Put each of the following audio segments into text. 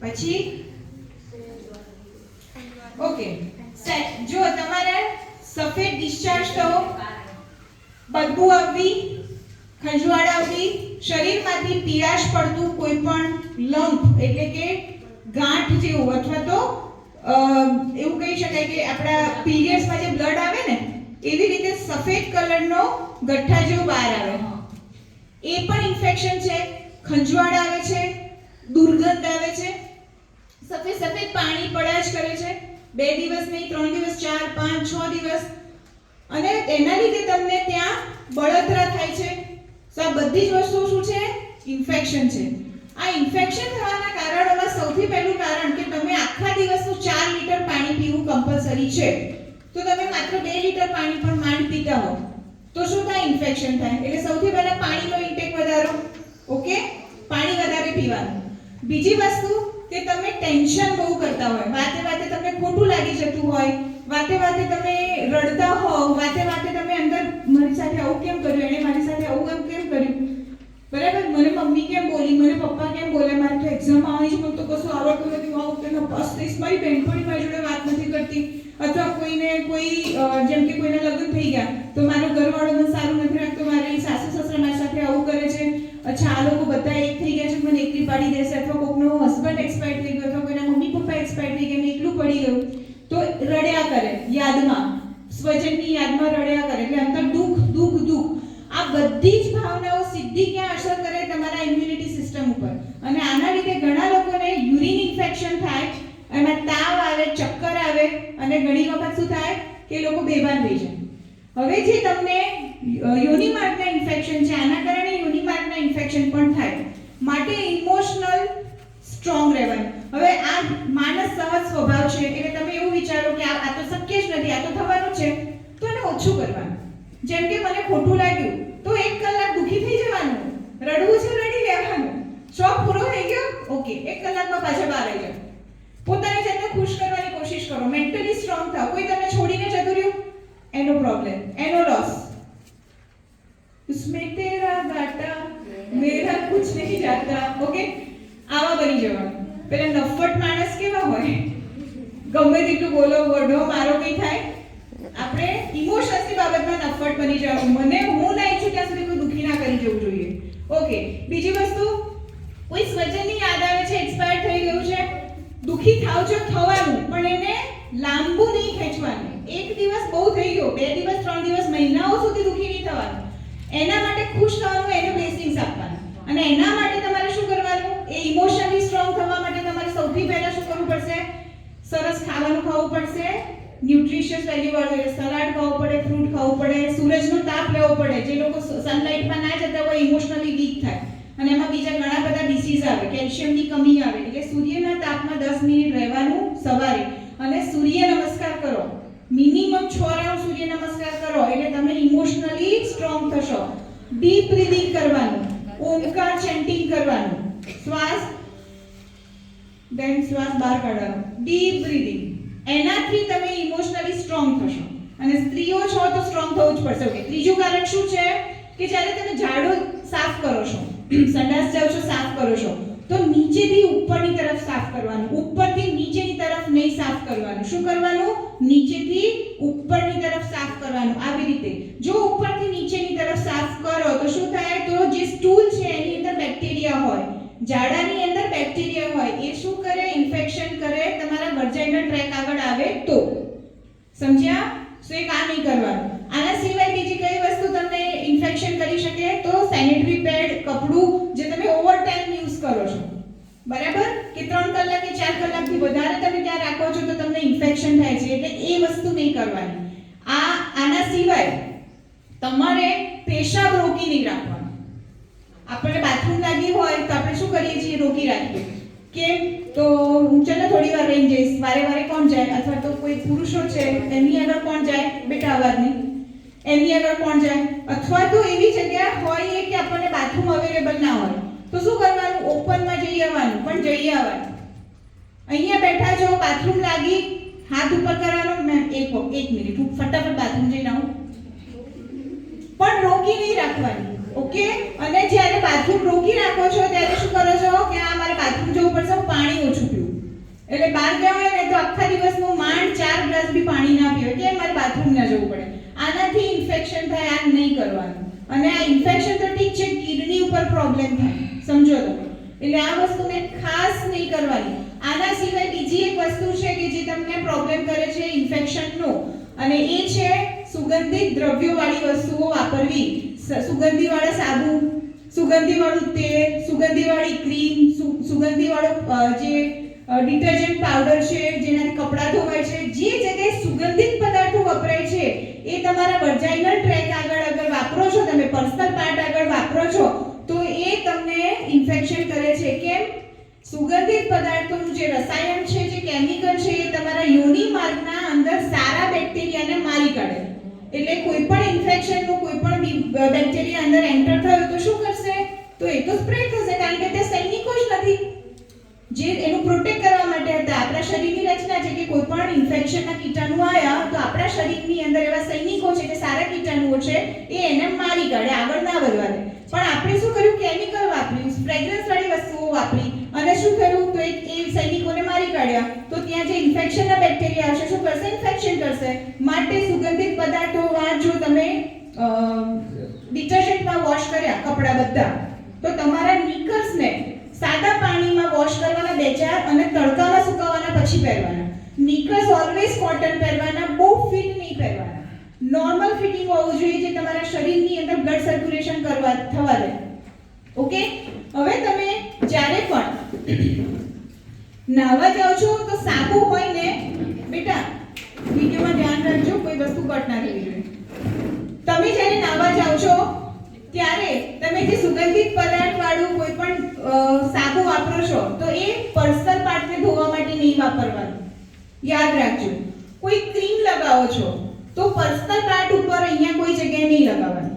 પછી okay set. જો તમારે સફેદ ડિસ્ચાર્જ થવો, બદબુ આવવી, ખંજવાળ આવવી, શરીરમાંથી પીળાશ પડતું કોઈ પણ લંપ એટલે કે ગાંઠ જેવું અથવા તો એવું કહી શકાય કે આપણા પીરિયડ્સમાં જે બ્લડ આવે ને એવી રીતે સફેદ કલરનો ગઠ્ઠા જેવું બહાર આવે, એ પણ ઇન્ફેક્શન છે. ખંજવાળ આવે છે, દુર્ગંધ આવે છે, સફેદ સફેદ પાણી પડ્યા જ કરે છે, 2 દિવસ નહીં 3 દિવસ 4 5 6 દિવસ, અને એના લીધે તમને ત્યાં બળતરા થાય છે. તો આ બધી જ વસ્તુઓ શું છે? ઇન્ફેક્શન છે. આ ઇન્ફેક્શન થવાના કારણોમાં સૌથી પહેલું કારણ કે તમે આખા દિવસનું 4 લીટર પાણી પીવું કમ્પલસરી છે, તો તમે માત્ર 2 લીટર પાણી પણ માંડ પીતા હો તો શું થાય? ઇન્ફેક્શન થાય. એટલે સૌથી પહેલા પાણીનો ઇન્ટેક વધારો. ઓકે, પાણી વધારે પીવાનું. બીજી વસ્તુ કે તમે ટેન્શન બહુ કરતા હોય, વાતે વાતે તમને ખોટું લાગી જતું હોય, વાતે વાતે તમે રડતા હો, વાતે વાતે તમે અંદર મારી સાથે આવું કેમ કર્યું, એણે મારી સાથે આવું કેમ કર્યું, બરાબર, મને મમ્મી કેમ બોલી, મને પપ્પા કેમ બોલે, મારે તો એક્ઝામ આવવાની છે, મને તો કશું આવડતું નથી, હું આવું તેનો પાસ થઈશ, મારી બહેનપણી મારી જોડે વાત નથી કરતી, અથવા કોઈને કોઈ જેમ કે કોઈના લગ્ન થઈ ગયા તો મારો ઘરવાળો મને સારું નથી રાખતો, મારી સાસુ સસરા મારી સાથે આવું કરે છે, અચ્છા આ લોકો બધા એક થઈ ગયા છે, મને એકલી પાડી દેશે, અથવા કોઈનો હસબન્ડ એક્સપાયર થઈ ગયો, અથવા કોઈના મમ્મી પપ્પા એક્સપાયર થઈ ગયા ને એકલું પડી ગયું, તો રડ્યા કરે, યાદમાં સ્વજનની યાદમાં રડ્યા કરે, એટલે અંતર દુઃખ દુઃખ દુઃખ. આ બધી જ ભાવનાઓ સીધી ક્યાં અસર કરે? તમારા ઇમ્યુનિટી સિસ્ટમ ઉપર. અને આના લીધે ઘણા લોકોને યુરિન ઇન્ફેક્શન થાય, એમાં તાવ આવે, ચક્કર આવે, અને ઘણી વખત શું થાય કે લોકો બેભાન થઈ જાય. હવે જે તમને યોની માર્ગના ઇન્ફેક્શન છે, આના કારણે યોની માર્ગના ઇન્ફેક્શન પણ થાય. માટે ઇમોશનલ સ્ટ્રોંગ રહેવાનું. હવે આ માનસ સહજ સ્વભાવ છે, એટલે તમે એવું વિચારો કે આ તો શક્ય જ નથી, આ તો થવાનું છે, તો એને ઓછું કરવાનું. જેમ કે મને ખોટું લાગ્યું તો 1 કલાક દુખી થઈ જવાનું, રડવું છે રડી લેવાનું, શોખ પૂરો થઈ ગયો, ઓકે 1 કલાકમાં પાછા બહાર આવી જાઓ. પોતાની જાતને ખુશ કરવાની કોશિશ કરો, મેન્ટલી સ્ટ્રોંગ થાઓ. કોઈ તમને છોડીને જતું રહ્યું, એનો પ્રોબ્લેમ, એનો લોસ, ઉસમે તેરા ગાટા મેરા કુછ નહીં જાતા, ઓકે, આવા બની જવાનું. પેલા નફ્ફટ માણસ કેવા હોય, ગમે તેટલું બોલો વઢો મારો કઈ થાય, આપણે ઇમોશન્સની બાબતમાં નફ્ફટ બની જવાનું. મને હું નહીં છું ત્યાં સુધી કોઈ દુખી ના કરી જવું જોઈએ. ઓકે, બીજી વસ્તુ, કોઈ સ્વજનની યાદ આવે છે, એક્સપાયર થઈ ગયું છે, દુખી થાવ છો, થવાનું, પણ એને લાંબુ નહીં ખેંચવાનું. 1 દિવસ બહુ થઈ ગયો, 2 દિવસ 3 દિવસ મહિનાઓ સુધી દુખી નહીં થવાનું. એના માટે ખુશ થવાનું, એને બ્લેસિંગ્સ આપવાના. અને એના માટે તમારે શું કરવાનું? એ ઇમોશનલી સ્ટ્રોંગ થવા માટે તમારે સૌથી પહેલા શું કરવું પડશે? સરસ ખાવાનું ખાવું પડશે, ન્યુટ્રિશિયસ વેલ્યુ વાળું, સલાડ ખાવું પડે, ફ્રૂટ ખાવું પડે, સૂરજનો તાપ લેવો પડે. જે લોકો સનલાઇટમાં ના જતા હોય ઇમોશનલી વીક થાય, અને એમાં બીજા ઘણા બધા ડિસીઝ આવે, કેલ્શિયમની કમી આવે. એટલે સૂર્યના તાપમાં 10 મિનિટ રહેવાનું સવારે, અને સૂર્ય નમસ્કાર કરો, મિનિમમ 6 રાઉન્ડ સૂર્ય નમસ્કાર કરો, એટલે તમે ઇમોશનલી સ્ટ્રોંગ થશો. ડીપ બ્રીથિંગ કરવાનું, ઓમકાર ચેન્ટિંગ કરવાનું, શ્વાસ દેન શ્વાસ બહાર કાઢવાનો, ડીપ બ્રીથિંગ. એનાથી તમે ઇમોશનલી સ્ટ્રોંગ થશો. અને સ્ત્રીઓ છો તો સ્ટ્રોંગ થવું જ પડશે. ઓકે, ત્રીજું કારણ શું છે કે જ્યારે તમે ઝાડુ સાફ કરો છો, સંડાસ જાવ છો, સાફ કરો છો, તો નીચેથી ઉપરની તરફ સાફ કરવાનું, ઉપરથી નીચેની તરફ નહીં સાફ કરવાનું. શું કરવાનું? નીચેથી ઉપરની તરફ સાફ કરવાનું. આવી રીતે જો ઉપરથી નીચેની તરફ સાફ કરો તો શું થાય? તો જે સ્ટૂલ છે એની અંદર બેક્ટેરિયા હોય, ઝાડાની અંદર બેક્ટેરિયા હોય, એ શું કરે? ઇન્ફેક્શન કરે, તમારા વર્જાઇનલ ટ્રેક આગળ આવે તો. સમજ્યા? સો એ કામ નહીં કરવાનું. આના સિવાય બીજી કઈ વસ્તુ તમને ઇન્ફેક્શન કરી શકે? તો સેનિટરી પેડ, કપડું જે તમે ઓવર ટાઈમ યુઝ કરો છો, બરાબર, કે 3 કલાક કે 4 કલાકથી વધારે તમે ત્યાં રાખો છો તો તમને ઇન્ફેક્શન થાય છે, એટલે એ વસ્તુ નહીં કરવાની. આના સિવાય તમારે પેશાબ રોકી નહીં રાખવાનો. આપણે બાથરૂમ લાગી હોય તો આપણે શું કરીએ છીએ? રોકી રાખીએ. કેમ? તો હું ચાલો થોડી વાર રહીને જઈશ, વારે વારે કોણ જાય? અથવા તો કોઈ પુરુષો છે એમની આગળ કોણ જાય? બેટા અવાજ નહીં, એમની આગળ કોણ જાય? અથવા તો એવી જગ્યા હોય કે આપણને બાથરૂમ અવેલેબલ ના હોય તો શું કરવાનું? ઓપનમાં જઈ આવવાનું, પણ જઈ આવવાનું. અહીંયા બેઠા છો, બાથરૂમ લાગી, હાથ ઉપર કરવાનો, મેમ એક મિનિટ હું ફટાફટ બાથરૂમ જઈને આવું, પણ રોકી નહીં રાખવાની. ઓકે, અને જ્યારે બાથરૂમ રોકી રાખો છો ત્યારે શું કરો છો કે આ મારે બાથરૂમ જવું પડશે, હું પાણી ઓછું એટલે બહાર ગયા હોય ને તો આખા દિવસમાં માંડ 4 ગ્લાસ બી પાણી ના પીવે કે મારે બાથરૂમ ના જવું પડે. આનાથી ઇન્ફેક્શન થાય. આ નહીં કરવાનું. અને આ ઇન્ફેક્શન તો ઠીક છે, કિડની ઉપર પ્રોબ્લેમ થાય, સમજો તમે. એટલે આ વસ્તુને ખાસ નહીં કરવાની. આના સિવાય બીજી એક વસ્તુ છે કે જે તમને પ્રોબ્લેમ કરે છે ઇન્ફેક્શનનો, અને એ છે સુગંધિત દ્રવ્યોવાળી વસ્તુઓ વાપરવી. સુગંધીવાળા સાબુ, સુગંધીવાળું તેલ, સુગંધીવાળી ક્રીમ, સુગંધીવાળો જે ડિટર્જન્ટ પાવડર છે જેનાથી કપડાં ધોવાય છે, જે જગ્યાએ સુગંધિત પદાર્થો વપરાય છે એ તમારા વર્જાઇનલ ટ્રેક આગળ અગર વાપરો છો, તમે પર્સનલ પાર્ટ આગળ વાપરો છો, તો એ તમને ઇન્ફેક્શન કરે છે. કેમ? સુગંધિત પદાર્થોનું જે રસાયણ છે, જે કેમિકલ છે, એ તમારા યોનિ માર્ગના અંદર સારા બેક્ટેરિયાને મારી કાઢે. એટલે કોઈ પણ ઇન્ફેક્શનનું કોઈ પણ બેક્ટેરિયા અંદર એન્ટર થયો તો શું કરશે? તો એ તો સ્પ્રેડ થશે, કારણ કે તે સૈનિકો જ નથી જે એનું પ્રોટેક્ટ કરવા માટે હતા. આપણા શરીરની રચના છે કે કોઈ પણ ઇન્ફેક્શનના કીટાણુ આવ્યા તો આપણા શરીરની અંદર એવા સૈનિકો છે કે સારા કીટાણુઓ છે એ એને મારી કાઢે, આગળ ના વધવા દે. પણ આપણે શું કર્યું? કેમિકલ વાપર્યું, ફ્રેગ્રન્સ વાળી વસ્તુઓ વાપરી, અને શું થયું? તો એ સૈનિકોને મારી કાઢ્યા. તો ત્યાં જે ઇન્ફેક્શનના બેક્ટેરિયા આવશે, શું કરશે? ઇન્ફેક્શન કરશે. માટે સુગંધિત પદાર્થોમાં જો તમે ડિટર્જન્ટમાં વોશ કર્યા કપડા બધા, તો તમારા નિકર્સને સાદા પાણીમાં વોશ કરવાના 2-4 અને તડકામાં સુકવવાના, પછી પહેરવાના. નિકર્સ ઓલવેઝ કોટન પહેરવાના, બહુ ફિટ નહીં પહેરવાના. નોર્મલ ફિટિંગ હોવું જોઈએ જે તમારા શરીરની અંદર બ્લડ સર્ક્યુલેશન થવા દે. ઓકે? હવે તમે જ્યારે પણ નાહવા જાઓ છો તો સાબુ હોય ને, બેટા વિડિયોમાં ધ્યાન રાખજો, કોઈ વસ્તુ કટ ના કરવી જોઈએ. તમે જ્યારે નાહવા જાઓ છો ત્યારે તમે જે સુગંધિત પદાર્થ વાળું કોઈ પણ સાબુ વાપરો છો તો એ પર્સનલ પાર્ટને ધોવા માટે નહીં વાપરવાનું. યાદ રાખજો. કોઈ ક્રીમ લગાવો છો તો પર્સનલ પાર્ટ ઉપર અહીંયા કોઈ જગ્યાએ નહીં લગાવવાની.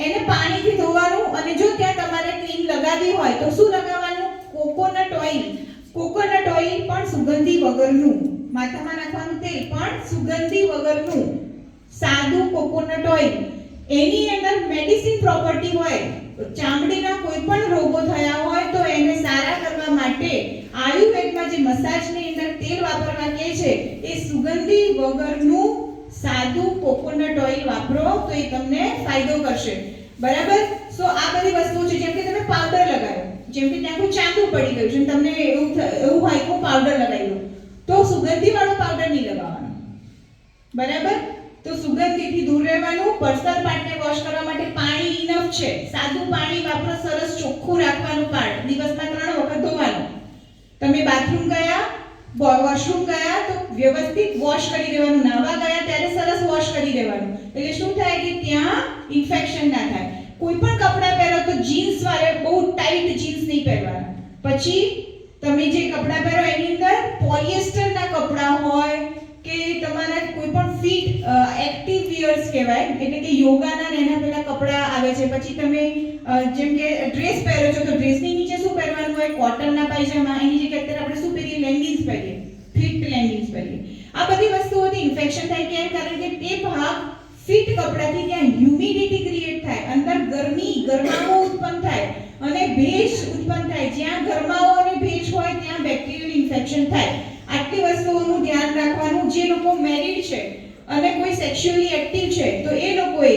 એને પાણીથી ધોવાનું. અને જો ત્યાં તમારે ક્રીમ લગાવી હોય તો શું લગાવવાનું? Coconut oil. કોકોનટ ઓઇલ પણ સુગંધી વગરનું. માથામાં નાખવાનું તેલ પણ સુગંધી વગરનું, સાદું કોકોનટ ઓઇલ. એની અંદર મેડિસિન પ્રોપર્ટી હોય. ચામડીના કોઈ પણ રોગો થયા હોય તો એને સારા કરવા માટે આયુર્વેદમાં જે મસાજની અંદર તેલ વાપરવા કહે છે એ સુગંધી વગરનું સાદું કોકોનટ ઓઇલ વાપરો તો એ તમને ફાયદો કરશે. બરાબર? સો આ બધી વસ્તુઓ છે. જેમ કે તમે પાવડર લગાવ્યો, જેમ કે ત્યાં કોઈ ચાંદુ પડી ગયું છે, તમને એવું હોય કે પાવડર લગાવી લો, તો સુગંધી વાળો પાવડર નહીં લગાવવાનો. બરાબર? તો સુગંધીથી દૂર રહેવાનું. પર્સનલ પાર્ટને વોશ કરવા માટે પાણી ઇનફ છે. સાદું પાણી વાપરો, સરસ ચોખ્ખું રાખવાનું. પાર્ટ દિવસમાં 3 વખત ધોવાનું. તમે બાથરૂમ ગયા, વોશરૂમ ગયા તો વ્યવસ્થિત વોશ કરી દેવાનું. નાવા ગયા ત્યારે સરસ વોશ કરી દેવાનું. એટલે શું થાય કે ત્યાં ઇન્ફેક્શન ના થાય. કોઈ પણ કપડાં પહેરો તો જીન્સ વાળા બહુ ટાઈટ જીન્સ નહીં પહેરવાના. પછી તમે જે કપડાં પહેરો એની અંદર પોલિએસ્ટરના કપડાં હોય કે તમારા કોઈ પણ ફિટ એક્ટિવ વિયર્સ કહેવાય, એટલે કે યોગાના ને એના પેલા કપડાં આવે છે. પછી તમે જેમ કે ડ્રેસ પહેરો છો તો ડ્રેસની નીચે શું પહેરવાનું હોય? કોટનના પાયજામા. એની જગ્યાએ અત્યારે આપણે શું પહેરીએ? લેગિન્સ પહેરીએ, ફિટ લેગિન્સ પહેરીએ. આ બધી વસ્તુઓથી ઇન્ફેક્શન થાય. કેમ? કારણ કે તે ભાગ ફિટ કપડાથી ત્યાં હ્યુમિડિટી ક્રિએટ થાય, અંદર ગરમાવો ઉત્પન્ન થાય અને ભેજ ઉત્પન્ન થાય. જ્યાં ગરમાવો અને ભેજ હોય ત્યાં બેક્ટેરિયલ ઇન્ફેક્શન થાય. આટલી વસ્તુઓનું ધ્યાન રાખવાનું. જે લોકો મેરિડ છે અને કોઈ સેક્સ્યુઅલી એક્ટિવ છે તો એ લોકોએ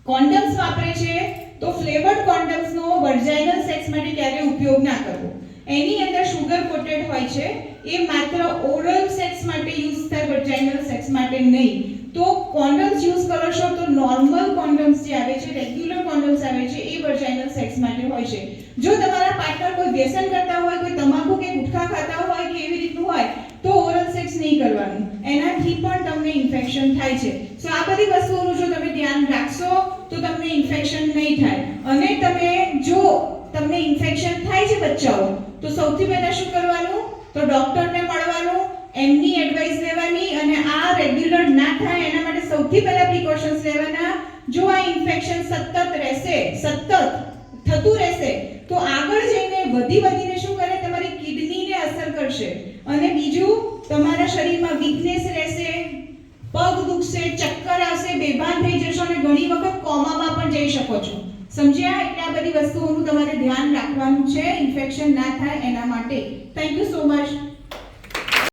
કોન્ડમ્સ વાપરે છે તો ફ્લેવર્ડ કોન્ડમ્સનો વર્જાઇનલ સેક્સ માટે ક્યારે ઉપયોગ ના કરવો. એની અંદર શુગર કોટેડ હોય છે. એ માત્ર ઓરલ સેક્સ માટે યુઝ થાય, વર્જાઇનલ સેક્સ માટે નહીં. તો કોન્ડમ્સ યુઝ કરો છો તો નોર્મલ કોન્ડમ્સ જે આવે છે, રેગ્યુલર કોન્ડમ્સ આવે છે, એ વર્જાઇનલ સેક્સ માટે હોય છે. જો તમારા પાર્ટનર કોઈ વ્યસન કરતા હોય, કોઈ તમાકુ કે ગુટખા ખાતા હોય કે એવી રીતનું હોય તો ઓરલ સેક્સ નહીં કરવાનું. એનાથી પણ તમને ઇન્ફેક્શન થાય છે. સો આ બધી વસ્તુઓનું જો તમે ધ્યાન રાખશો તો તમને ઇન્ફેક્શન નહીં થાય. અને જો તમને ઇન્ફેક્શન થાય છે બચ્ચાઓ, તો સૌથી પહેલા શું કરવાનું? તો ડોક્ટરને મળવાનું, એમની એડવાઇસ લેવાની, અને આ રેગ્યુલર ના થાય એના માટે સૌથી પહેલા પ્રિકોશન્સ લેવાના. જો આ ઇન્ફેક્શન સતત રહેશે, સતત થતું રહેશે તો આગળ જઈને વધીને શું કરે? તમારી કિડનીને અસર કરશે. અને બીજું, તમારા શરીરમાં વીકનેસ રહેશે, પગ દુખશે, ચક્કર આવશે, બેભાન થઈ જશો અને ઘણી વખત કોમામાં પણ જઈ શકો છો. સમજ્યા? એટલે આ બધી વસ્તુઓનું તમારે ધ્યાન રાખવાનું છે ઇન્ફેક્શન ના થાય એના માટે. Thank you so much.